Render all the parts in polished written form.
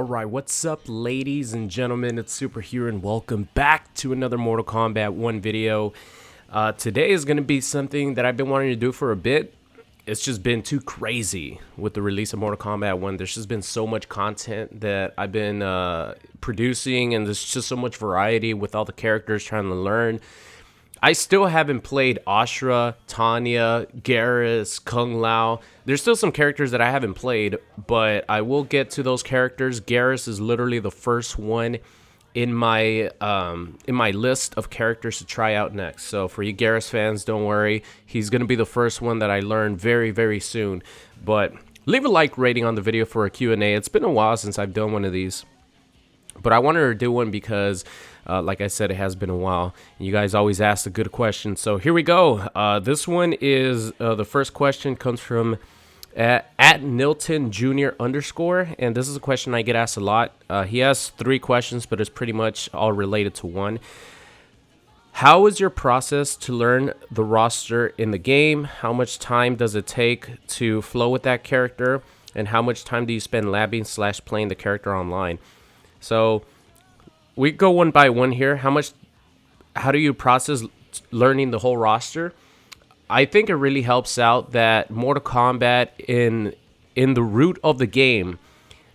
Alright, what's up ladies and gentlemen, it's Super here and welcome back to another Mortal Kombat 1 video. Today is going to be something that I've been wanting to do for a bit. It's just been too crazy with the release of Mortal Kombat 1. There's just been so much content that I've been producing, and there's just so much variety with all the characters trying to learn. I still haven't played Ashrah, Tanya, Garrus, Kung Lao. There's still some characters that I haven't played, but I will get to those characters. Garrus is literally the first one in my list of characters to try out next. So for you Garrus fans, don't worry. He's going to be the first one that I learn very, very soon. But leave a like rating on the video for a Q&A. It's been a while since I've done one of these. But I wanted to do one because, like I said, it has been a while. You guys always ask the good questions. So here we go. This one is, the first question comes from at Nilton Jr. _. And this is a question I get asked a lot. He has 3 questions, but it's pretty much all related to one. How is your process to learn the roster in the game? How much time does it take to flow with that character? And how much time do you spend labbing / playing the character online? So we go one by one here. How do you process learning the whole roster? I think it really helps out that Mortal Kombat in the root of the game,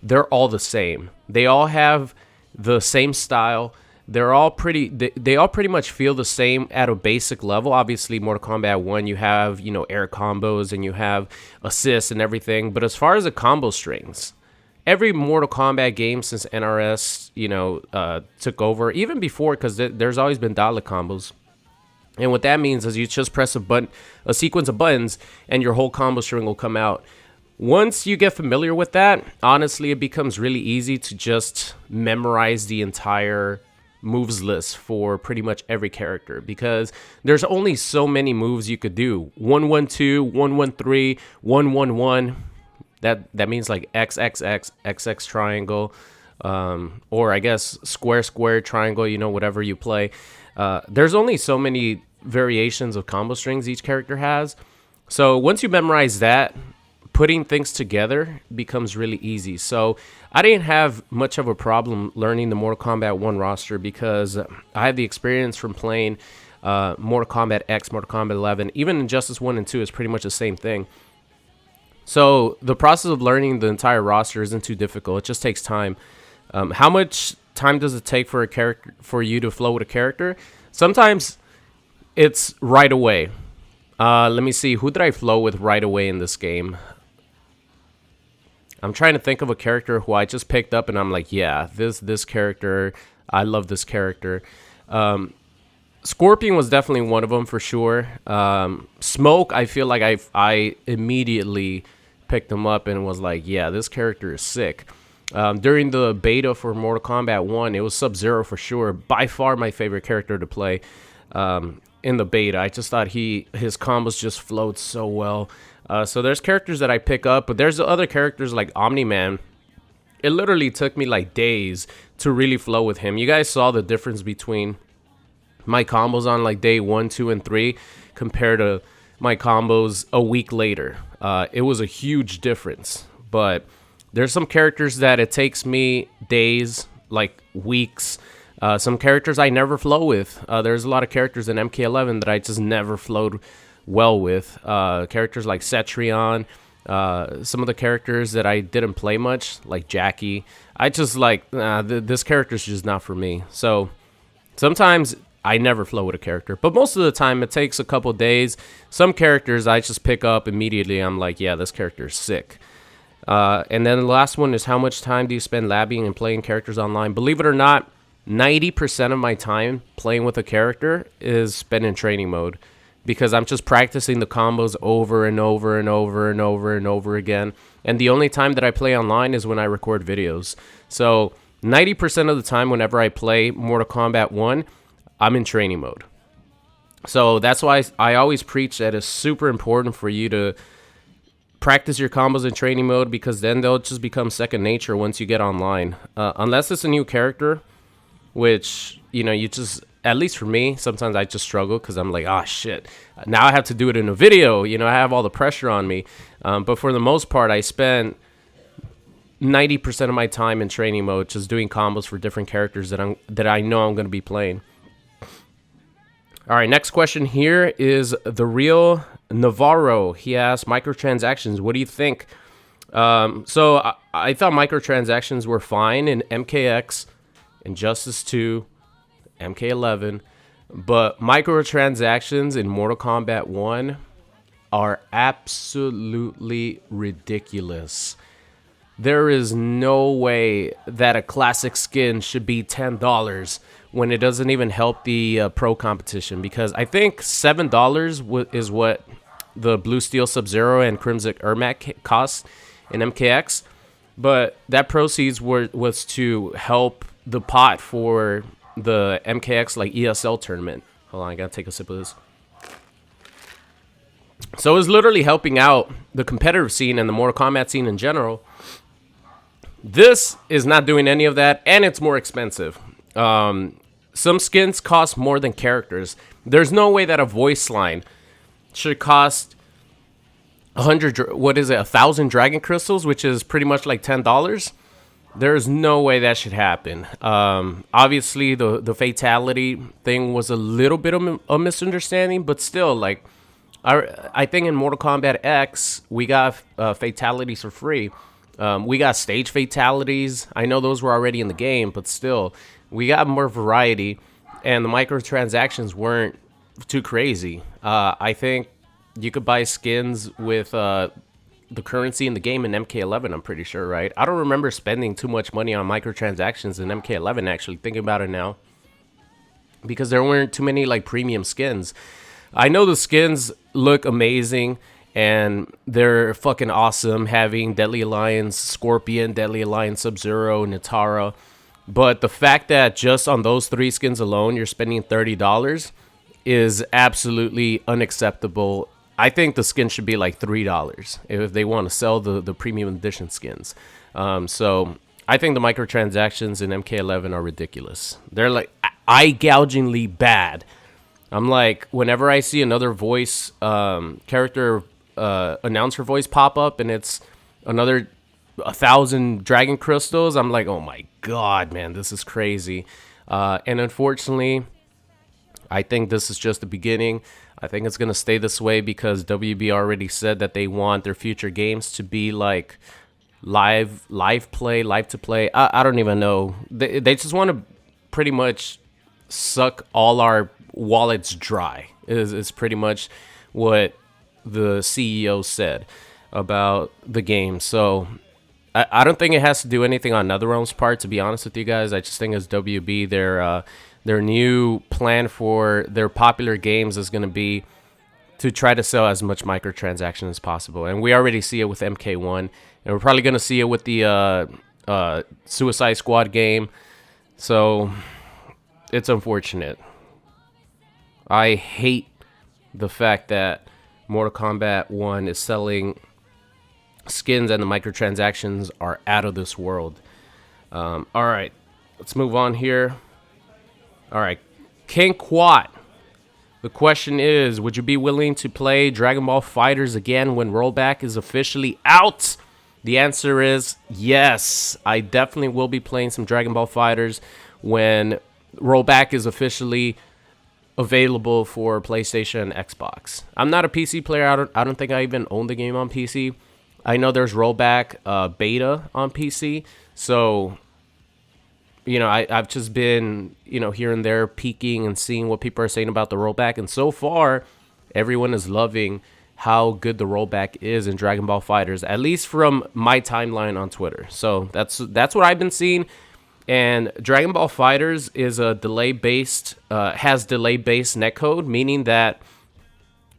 they're all the same. They all have the same style. They're all they all pretty much feel the same at a basic level. Obviously, Mortal Kombat 1, you have, air combos and you have assists and everything. But as far as the combo strings, every Mortal Kombat game since NRS, took over, even before, because there's always been dotlet combos. And what that means is you just press a sequence of buttons, and your whole combo string will come out. Once you get familiar with that, honestly, it becomes really easy to just memorize the entire moves list for pretty much every character, because there's only so many moves you could do. 1-1-2, 1-1-3, 1-1-1. That means like XXX, XX triangle, or I guess square, triangle, whatever you play. There's only so many variations of combo strings each character has. So once you memorize that, putting things together becomes really easy. So I didn't have much of a problem learning the Mortal Kombat 1 roster because I had the experience from playing Mortal Kombat X, Mortal Kombat 11. Even Injustice 1 and 2 is pretty much the same thing. So the process of learning the entire roster isn't too difficult. It just takes time. How much time does it take for you to flow with a character? Sometimes it's right away. Let me see. Who did I flow with right away in this game? I'm trying to think of a character who I just picked up and I'm like, yeah, this character, I love this character. Scorpion was definitely one of them for sure. Smoke, I feel like I immediately picked him up and was like, yeah, this character is sick. During the beta for Mortal Kombat 1, it was Sub-Zero for sure. By far my favorite character to play in the beta. I just thought his combos just flowed so well. So there's characters that I pick up, but there's other characters like Omni-Man. It literally took me like days to really flow with him. You guys saw the difference between my combos on like day 1, 2, and 3 compared to my combos a week later. It was a huge difference, but there's some characters that it takes me days, like weeks. Some characters I never flow with. There's a lot of characters in MK11 that I just never flowed well with. Characters like Cetrion, some of the characters that I didn't play much, like Jackie. I just like, this character's just not for me. So sometimes I never flow with a character, but most of the time it takes a couple days. Some characters I just pick up immediately. I'm like, yeah, this character is sick. And then the last one is how much time do you spend labbing and playing characters online? Believe it or not, 90% of my time playing with a character is spent in training mode, because I'm just practicing the combos over and over and over and over and over again. And the only time that I play online is when I record videos. So 90% of the time whenever I play Mortal Kombat 1, I'm in training mode. So that's why I always preach that it's super important for you to practice your combos in training mode, because then they'll just become second nature once you get online. Unless it's a new character, which, you just, at least for me, sometimes I just struggle because I'm like, oh shit, now I have to do it in a video. I have all the pressure on me. But for the most part, I spend 90% of my time in training mode, just doing combos for different characters that I know I'm going to be playing. All right, next question here is the real Navarro. He asks, microtransactions, what do you think? So I thought microtransactions were fine in MKX, Injustice 2, MK11, but microtransactions in Mortal Kombat 1 are absolutely ridiculous. There is no way that a classic skin should be $10 when it doesn't even help the pro competition, because I think $7 is what the Blue Steel Sub-Zero and Crimson Ermac cost in MKX, but that proceeds was to help the pot for the MKX like ESL tournament. Hold on, I gotta take a sip of this. So it was literally helping out the competitive scene and the Mortal Kombat scene in general. This is not doing any of that, and it's more expensive. Some skins cost more than characters. There's no way that a voice line should cost 1,000 dragon crystals, which is pretty much like $10. There's no way that should happen. Obviously, the fatality thing was a little bit of a misunderstanding, but still, like, I think in Mortal Kombat X, we got fatalities for free. We got stage fatalities. I know those were already in the game, but still, we got more variety, and the microtransactions weren't too crazy. I think you could buy skins with the currency in the game in MK11, I'm pretty sure, right? I don't remember spending too much money on microtransactions in MK11, actually, thinking about it now, because there weren't too many, like, premium skins. I know the skins look amazing, and they're fucking awesome, having Deadly Alliance Scorpion, Deadly Alliance Sub-Zero, Nitara. But the fact that just on those 3 skins alone, you're spending $30 is absolutely unacceptable. I think the skin should be like $3 if they want to sell the premium edition skins. So I think the microtransactions in MK11 are ridiculous. They're like eye-gougingly bad. I'm like, whenever I see another voice character announcer voice pop up and it's another 1,000 dragon crystals, I'm like, oh my god, man, this is crazy. And unfortunately, I think this is just the beginning. I think it's going to stay this way because WB already said that they want their future games to be like live to play. I don't even know. They just want to pretty much suck all our wallets dry is pretty much what the CEO said about the game. So I don't think it has to do anything on NetherRealm's part, to be honest with you guys. I just think as WB, their new plan for their popular games is going to be to try to sell as much microtransaction as possible. And we already see it with MK1, and we're probably going to see it with the Suicide Squad game. So it's unfortunate. I hate the fact that Mortal Kombat 1 is selling skins and the microtransactions are out of this world. All right, let's move on here. All right, King Quat. The question is, would you be willing to play Dragon Ball FighterZ again when rollback is officially out? The answer is yes. I definitely will be playing some Dragon Ball FighterZ when rollback is officially available for PlayStation and Xbox. I'm not a PC player. I don't think I even own the game on PC. I know there's rollback beta on PC. So, you know, I've just been, you know, here and there peeking and seeing what people are saying about the rollback. And so far, everyone is loving how good the rollback is in Dragon Ball FighterZ, at least from my timeline on Twitter. So that's what I've been seeing. And Dragon Ball FighterZ is a delay-based, has delay-based netcode, meaning that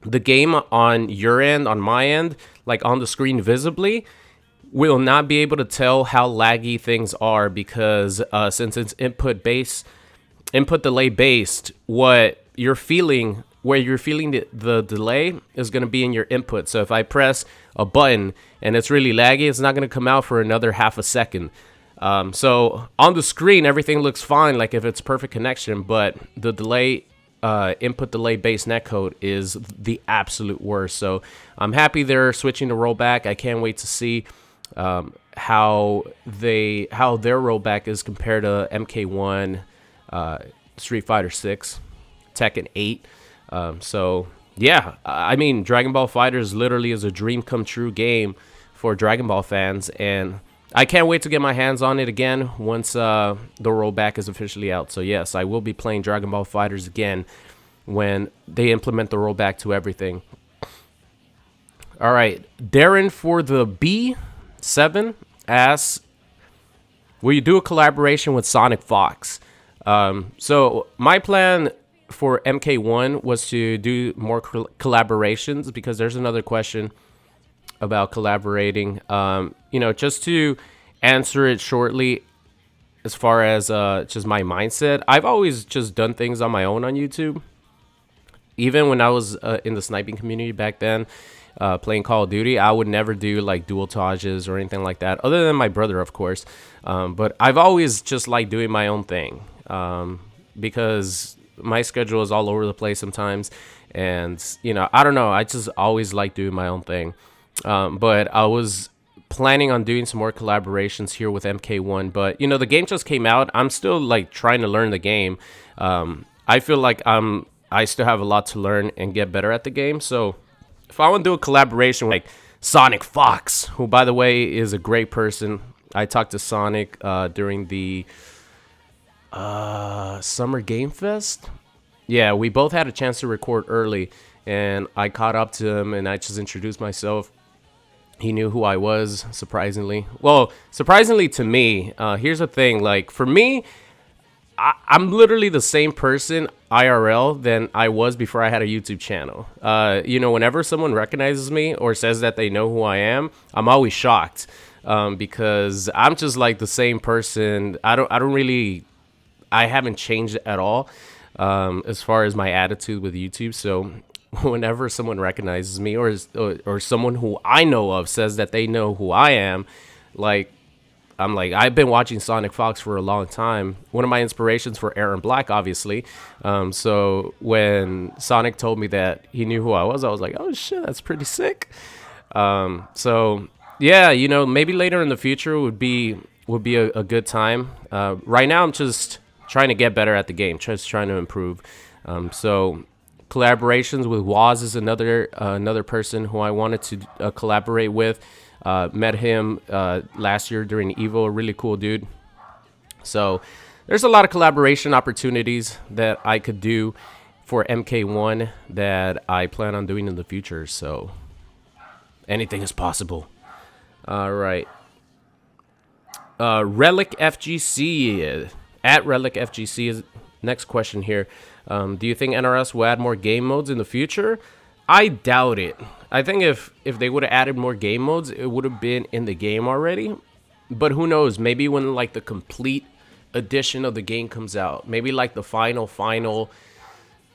the game on your end, on my end, like on the screen visibly, will not be able to tell how laggy things are because since it's input delay based, what you're feeling, where you're feeling the delay is going to be in your input. So if I press a button and it's really laggy, it's not going to come out for another half a second. So on the screen, everything looks fine, like if it's perfect connection, but the delay, input delay based netcode is the absolute worst. So I'm happy they're switching to rollback. I can't wait to see how their rollback is compared to MK1, Street Fighter 6, Tekken 8. So yeah, I mean, Dragon Ball FighterZ literally is a dream come true game for Dragon Ball fans, and I can't wait to get my hands on it again once the rollback is officially out. So yes, I will be playing Dragon Ball FighterZ again when they implement the rollback to everything. All right, Darren for the B7 asks, will you do a collaboration with Sonic Fox? So my plan for MK1 was to do more collaborations, because there's another question about collaborating. Just to answer it shortly, as far as just my mindset, I've always just done things on my own on YouTube. Even when I was in the sniping community back then, playing Call of Duty, I would never do like dueltages or anything like that, other than my brother, of course. But I've always just liked doing my own thing, because my schedule is all over the place sometimes. And, I don't know, I just always like doing my own thing. But I was planning on doing some more collaborations here with MK1. But, the game just came out. I'm still like trying to learn the game. I feel like I still have a lot to learn and get better at the game. So if I want to do a collaboration with like Sonic Fox, who, by the way, is a great person. I talked to Sonic during the Summer Game Fest. Yeah, we both had a chance to record early, and I caught up to him, and I just introduced myself. He knew who I was, surprisingly. Well, surprisingly to me. Here's the thing. Like, for me, I'm literally the same person IRL than I was before I had a YouTube channel. Whenever someone recognizes me or says that they know who I am, I'm always shocked, because I'm just like the same person. I haven't changed at all, as far as my attitude with YouTube. So whenever someone recognizes me or someone who I know of says that they know who I am, I'm like, I've been watching Sonic Fox for a long time. One of my inspirations for Aaron Black, obviously. So when Sonic told me that he knew who I was like, oh shit, that's pretty sick. So yeah, maybe later in the future would be a good time. Right now, I'm just trying to get better at the game, just trying to improve. So collaborations with Waz is another person who I wanted to collaborate with. Met him last year during Evo, a really cool dude. So there's a lot of collaboration opportunities that I could do for MK1 that I plan on doing in the future. So anything is possible. All right. Relic FGC, at Relic FGC is next question here. Do you think NRS will add more game modes in the future? I doubt it. I think if they would have added more game modes, it would have been in the game already. But who knows? Maybe when like the complete edition of the game comes out, maybe like the final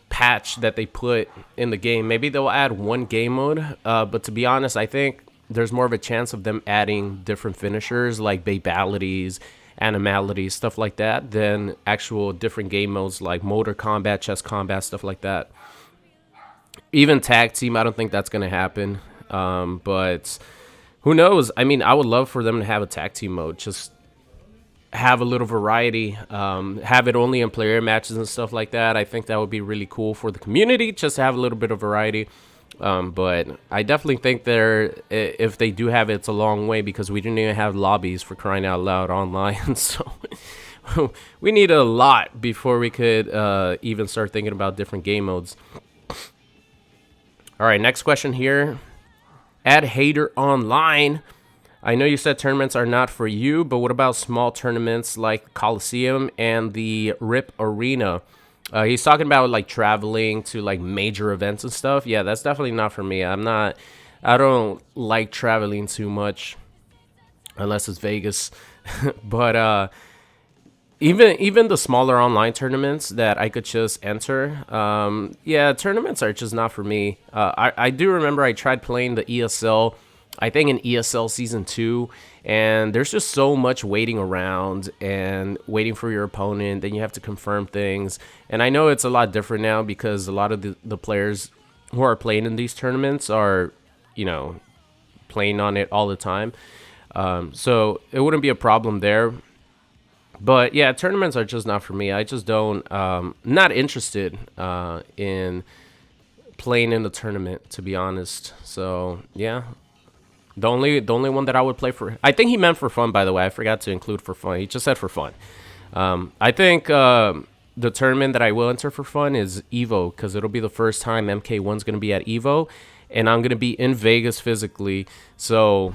patch that they put in the game, maybe they'll add one game mode. But to be honest, I think there's more of a chance of them adding different finishers like babalities, animalities, stuff like that, than actual different game modes like motor combat, chess combat, stuff like that. Even tag team, I don't think that's going to happen. But who knows? I mean, I would love for them to have a tag team mode. Just have a little variety. Have it only in player matches and stuff like that. I think that would be really cool for the community, just to have a little bit of variety. But I definitely think if they do have it, it's a long way, because we didn't even have lobbies, for crying out loud, online. So we need a lot before we could even start thinking about different game modes. All right, next question here. At Hater Online, I know you said tournaments are not for you, but what about small tournaments like Coliseum and the RIP Arena? He's talking about like traveling to like major events and stuff. Yeah, that's definitely not for me. I don't like traveling too much unless it's Vegas. But even the smaller online tournaments that I could just enter, yeah, tournaments are just not for me. I do remember I tried playing the ESL, I think in ESL Season 2, and there's just so much waiting around and waiting for your opponent. Then you have to confirm things. And I know it's a lot different now, because a lot of the players who are playing in these tournaments are, playing on it all the time. So it wouldn't be a problem there. But yeah, tournaments are just not for me. I just don't, not interested in playing in the tournament, to be honest. So yeah, the only one that I would play for, I think he meant for fun, by the way. I forgot to include for fun. He just said for fun. I think the tournament that I will enter for fun is Evo, because it'll be the first time MK1's going to be at Evo, and I'm going to be in Vegas physically. So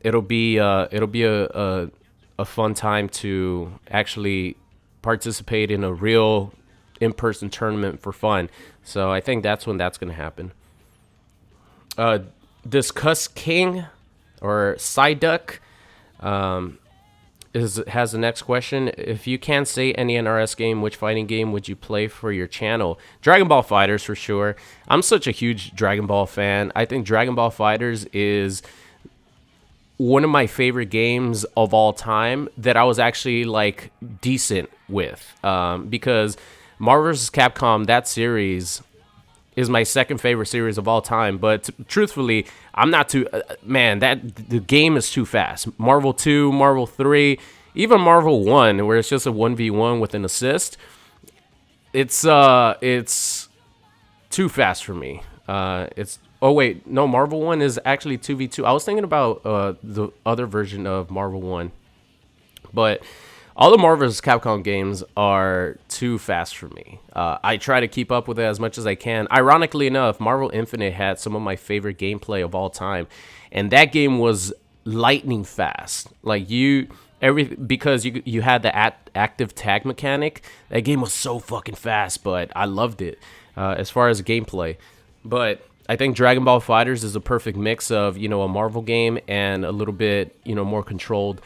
it'll be a fun time to actually participate in a real in-person tournament for fun. So I think that's when that's going to happen. Discuss King or Psyduck has the next question. If you can't say any NRS game, which fighting game would you play for your channel? Dragon Ball FighterZ for sure. I'm such a huge Dragon Ball fan. I think Dragon Ball FighterZ is one of my favorite games of all time that I was actually like decent with, because Marvel vs. Capcom, that series is my second favorite series of all time. But truthfully, I'm not too, man, the game is too fast. Marvel 2, Marvel 3, even Marvel 1, where it's just a 1v1 with an assist. It's too fast for me. Oh wait, no, Marvel 1 is actually 2v2. I was thinking about the other version of Marvel 1. But all the Marvel vs. Capcom games are too fast for me. I try to keep up with it as much as I can. Ironically enough, Marvel Infinite had some of my favorite gameplay of all time. And that game was lightning fast. Like because you had the active tag mechanic. That game was so fucking fast, but I loved it as far as gameplay. But I think Dragon Ball FighterZ is a perfect mix of, a Marvel game and a little bit, more controlled.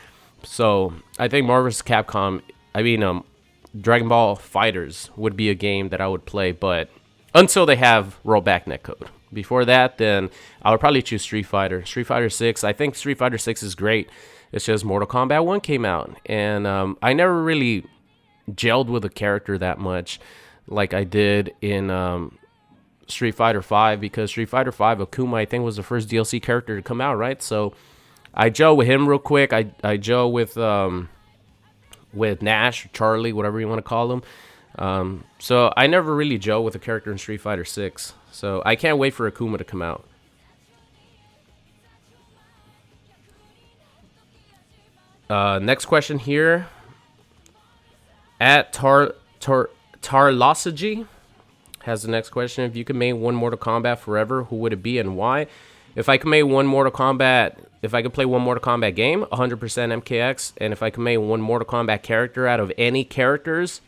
So I think Marvel vs. Capcom, Dragon Ball FighterZ would be a game that I would play, but until they have rollback netcode. Before that, then I would probably choose Street Fighter. Street Fighter 6, I think Street Fighter 6 is great. It's just Mortal Kombat 1 came out, and I never really gelled with a character that much like I did in Street Fighter 5, because Street Fighter 5, Akuma, I think, was the first DLC character to come out, right? So I gel with him real quick. I gel with Nash, or Charlie, whatever you want to call him. So I never really gel with a character in Street Fighter 6. So I can't wait for Akuma to come out. Next question here. At Tarlosogy has the next question. If you could make one Mortal Kombat forever, who would it be and why? If I could play one Mortal Kombat game, 100% MKX. And if I could make one Mortal Kombat character out of any characters,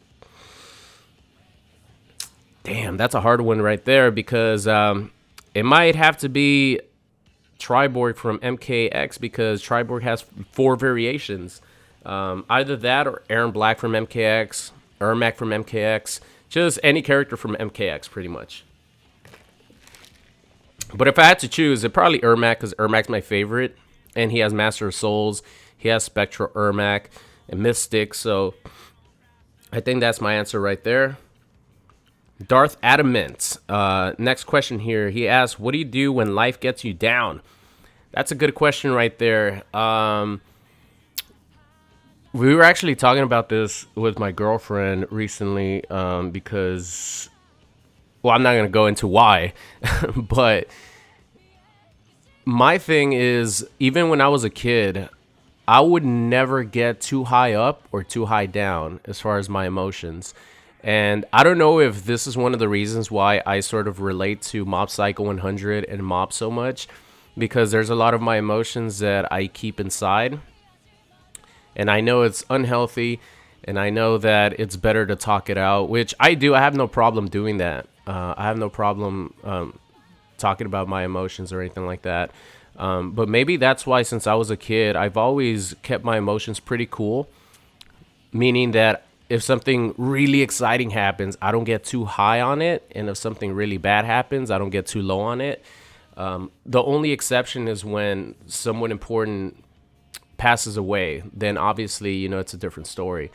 damn, that's a hard one right there, because it might have to be Triborg from MKX, because Triborg has 4 variations. Either that or Aaron Black from MKX, Ermac from MKX, just any character from MKX pretty much. But if I had to choose, it'd probably Ermac, because Ermac's my favorite, and he has Master of Souls, he has Spectral Ermac, and Mystic, so I think that's my answer right there. Darth Adamant, next question here. He asks, what do you do when life gets you down? That's a good question right there. We were actually talking about this with my girlfriend recently, because, well, I'm not going to go into why, but my thing is, even when I was a kid, I would never get too high up or too high down as far as my emotions. And I don't know if this is one of the reasons why I sort of relate to Mob Psycho 100 and Mob so much, because there's a lot of my emotions that I keep inside. And I know it's unhealthy, and I know that it's better to talk it out, which I do. I have no problem doing that. I have no problem talking about my emotions or anything like that. But maybe that's why, since I was a kid, I've always kept my emotions pretty cool, meaning that if something really exciting happens, I don't get too high on it. And if something really bad happens, I don't get too low on it. The only exception is when someone important passes away. Then obviously, it's a different story.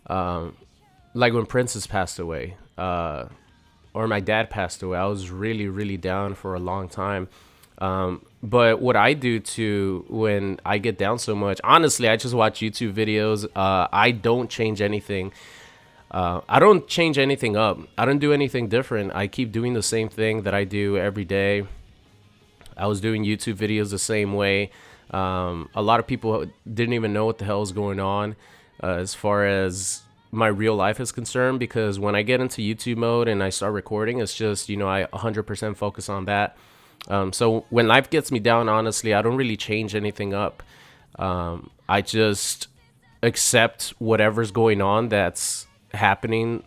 Like when Princess passed away, or my dad passed away, I was really, really down for a long time. But what I do to when I get down so much, honestly, I just watch YouTube videos. I don't change anything. I don't change anything up. I don't do anything different. I keep doing the same thing that I do every day. I was doing YouTube videos the same way. A lot of people didn't even know what the hell is going on as far as my real life is concerned, because when I get into YouTube mode and I start recording, it's just, I 100% focus on that. So when life gets me down, honestly, I don't really change anything up. I just accept whatever's going on that's happening,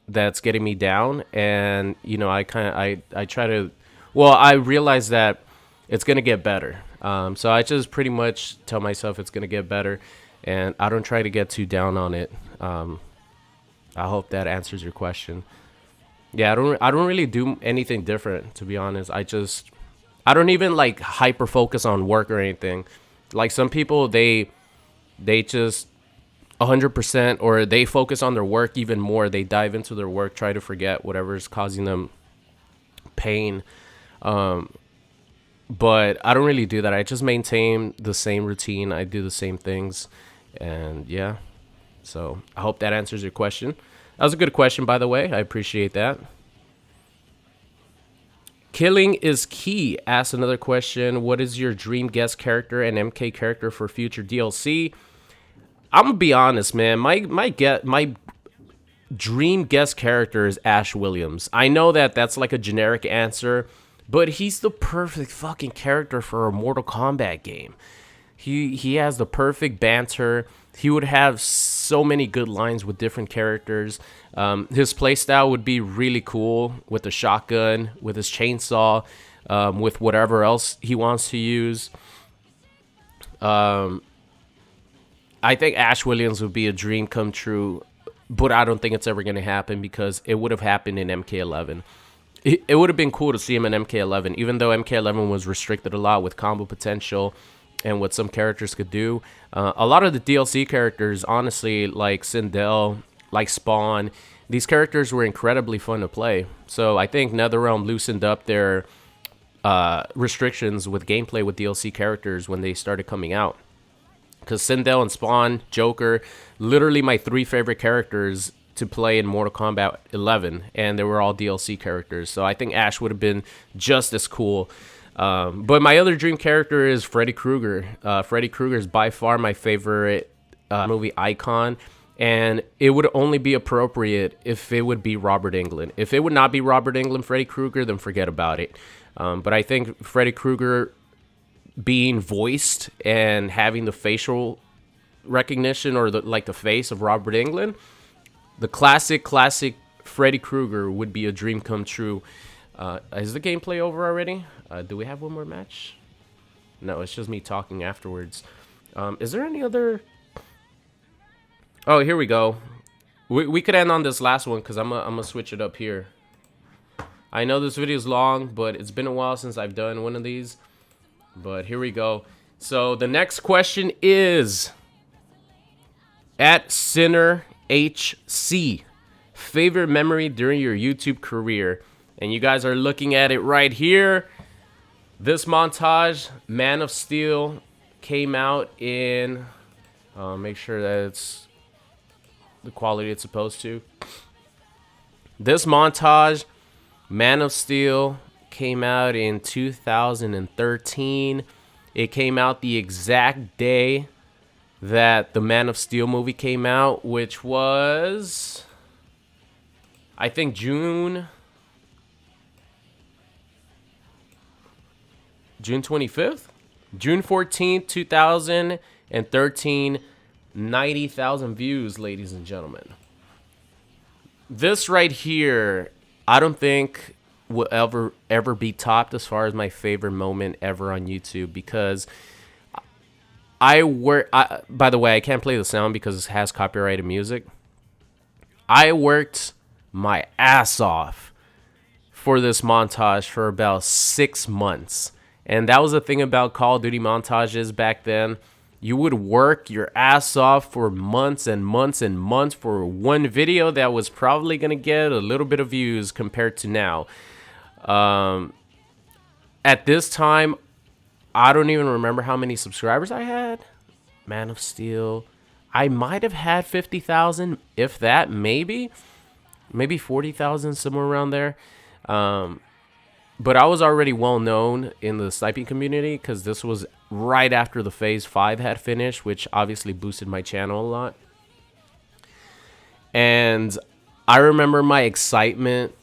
that's getting me down. And, I try to, I realize that it's going to get better. So I just pretty much tell myself it's going to get better, and I don't try to get too down on it. I hope that answers your question. Yeah, I don't really do anything different, to be honest. I don't even like hyper focus on work or anything. Like some people, they just 100%, or they focus on their work even more. They dive into their work, try to forget whatever's causing them pain. But I don't really do that. I just maintain the same routine. I do the same things. And yeah, so I hope that answers your question. That was a good question, by the way. I appreciate that. Killing is Key asks another question. What is your dream guest character and MK character for future DLC? I'm gonna be honest, man. My dream guest character is Ash Williams. I know that that's like a generic answer, but he's the perfect fucking character for a Mortal Kombat game. He has the perfect banter. He would have so many good lines with different characters. His playstyle would be really cool with the shotgun, with his chainsaw, with whatever else he wants to use. I think Ash Williams would be a dream come true, but I don't think it's ever going to happen because it would have happened in MK11. It would have been cool to see him in MK11, even though MK11 was restricted a lot with combo potential and what some characters could do. A lot of the DLC characters, honestly, like Sindel, like Spawn, these characters were incredibly fun to play. So I think NetherRealm loosened up their restrictions with gameplay with DLC characters when they started coming out. Because Sindel and Spawn, Joker, literally my 3 favorite characters to play in Mortal Kombat 11, and they were all DLC characters. So I think Ash would have been just as cool. But my other dream character is Freddy Krueger. Freddy Krueger is by far my favorite movie icon, and it would only be appropriate if it would be Robert Englund. If it would not be Robert Englund, Freddy Krueger, then forget about it. But I think Freddy Krueger being voiced and having the facial recognition, or the face of Robert Englund, the classic Freddy Krueger would be a dream come true. Is the gameplay over already? Do we have one more match? No, it's just me talking afterwards. Is there any other? Oh, here we go. We could end on this last one because I'm gonna switch it up here. I know this video is long, but it's been a while since I've done one of these. But here we go. So the next question is at Sinner HC. Favorite memory during your YouTube career? And you guys are looking at it right here. This montage, Man of Steel, came out in... make sure that it's the quality it's supposed to. This montage, Man of Steel, came out in 2013. It came out the exact day that the Man of Steel movie came out, which was, I think, June 25th? June 14th, 2013. 90,000 views, ladies and gentlemen. This right here, I don't think will ever be topped as far as my favorite moment ever on YouTube, because by the way, I can't play the sound because it has copyrighted music. I worked my ass off for this montage for about 6 months. And that was the thing about Call of Duty montages back then. You would work your ass off for months and months and months for one video that was probably going to get a little bit of views compared to now. at this time, I don't even remember how many subscribers I had. Man of Steel, I might have had 50,000, if that, maybe 40,000, somewhere around there. But I was already well known in the sniping community because this was right after the Phase 5 had finished, which obviously boosted my channel a lot. And I remember my excitement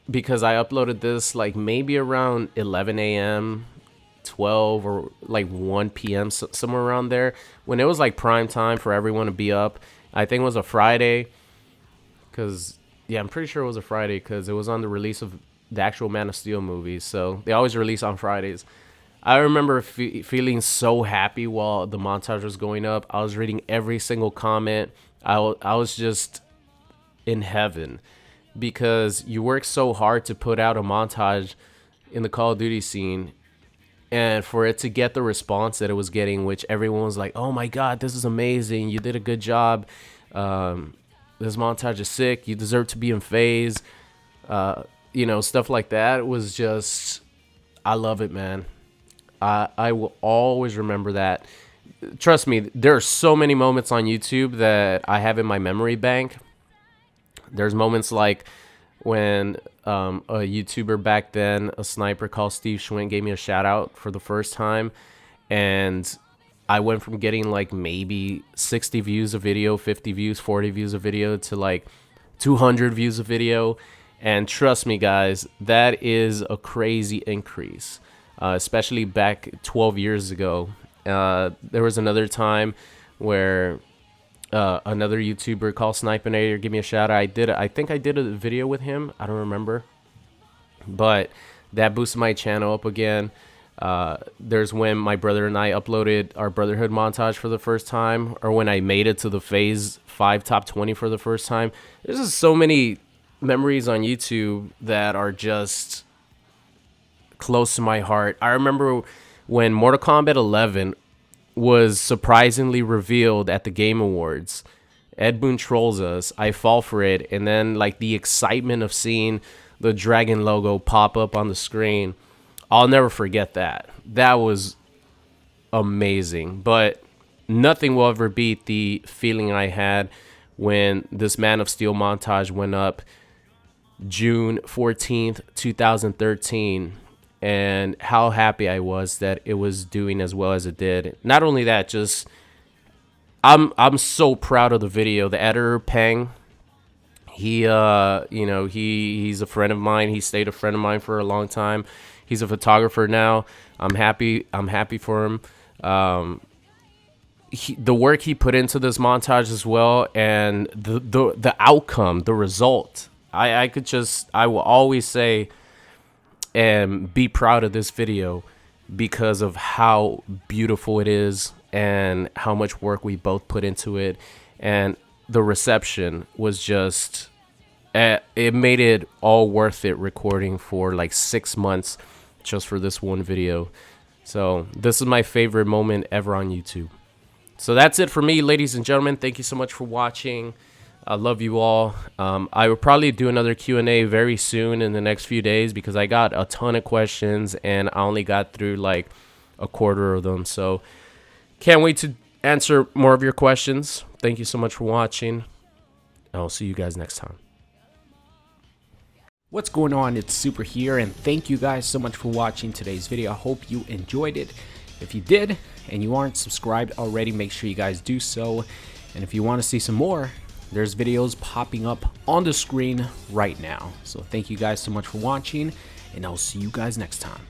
because I uploaded this like maybe around 11 a.m., 12 or like 1 p.m., somewhere around there, when it was like prime time for everyone to be up. I think it was a Friday because, yeah, I'm pretty sure it was a Friday because it was on the release of the actual Man of Steel movies. So they always release on Fridays. I remember feeling so happy while the montage was going up. I was reading every single comment. I was just in heaven because you work so hard to put out a montage in the Call of Duty scene, and for it to get the response that it was getting, which everyone was like, oh my God, this is amazing. You did a good job. This montage is sick. You deserve to be in Phase. You know, stuff like that. It was just, I love it, man. I will always remember that. Trust me, there are so many moments on YouTube that I have in my memory bank. There's moments like when a YouTuber back then, a sniper called Steve Schwint, gave me a shout out for the first time. And I went from getting like maybe 60 views a video, 50 views, 40 views a video to like 200 views a video. And trust me, guys, that is a crazy increase, especially back 12 years ago. There was another time where another YouTuber called Snipinator gave me a shout out. I think I did a video with him. I don't remember. But that boosted my channel up again. There's when my brother and I uploaded our Brotherhood montage for the first time, or when I made it to the Phase 5 top 20 for the first time. There's just so many memories on YouTube that are just close to my heart. I remember when Mortal Kombat 11 was surprisingly revealed at the Game Awards. Ed Boon trolls us. I fall for it. And then like the excitement of seeing the dragon logo pop up on the screen, I'll never forget that. That was amazing. But nothing will ever beat the feeling I had when this Man of Steel montage went up June 14th, 2013, and how happy I was that it was doing as well as it did. Not only that, just I'm so proud of the video. The editor, Peng, he he's a friend of mine. He stayed a friend of mine for a long time. He's a photographer now. I'm happy for him. The work he put into this montage as well, and the outcome, the result. I will always say and be proud of this video because of how beautiful it is and how much work we both put into it. And the reception was just, it made it all worth it recording for like 6 months just for this one video. So this is my favorite moment ever on YouTube. So that's it for me, ladies and gentlemen. Thank you so much for watching. I love you all. I will probably do another Q&A very soon in the next few days because I got a ton of questions and I only got through like a quarter of them. So can't wait to answer more of your questions. Thank you so much for watching. I'll see you guys next time. What's going on? It's Super here, and thank you guys so much for watching today's video. I hope you enjoyed it. If you did and you aren't subscribed already, make sure you guys do so. And if you want to see some more, there's videos popping up on the screen right now. So thank you guys so much for watching, and I'll see you guys next time.